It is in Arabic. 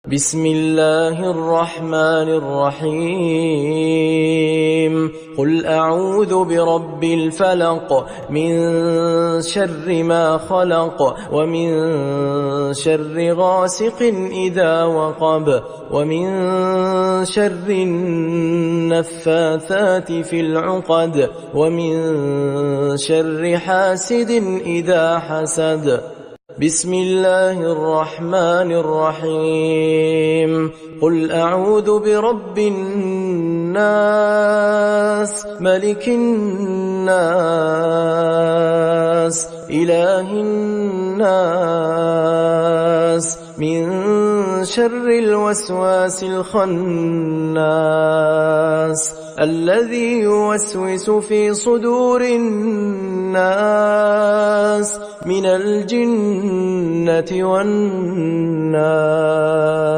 بسم الله الرحمن الرحيم قل أعوذ برب الفلق من شر ما خلق ومن شر غاسق إذا وقب ومن شر النفاثات في العقد ومن شر حاسد إذا حسد بسم الله الرحمن الرحيم قل أعوذ برب الناس ملك الناس إله الناس من شر الوسواس الخناس الذي يوسوس في صدور الناس من الجنة والناس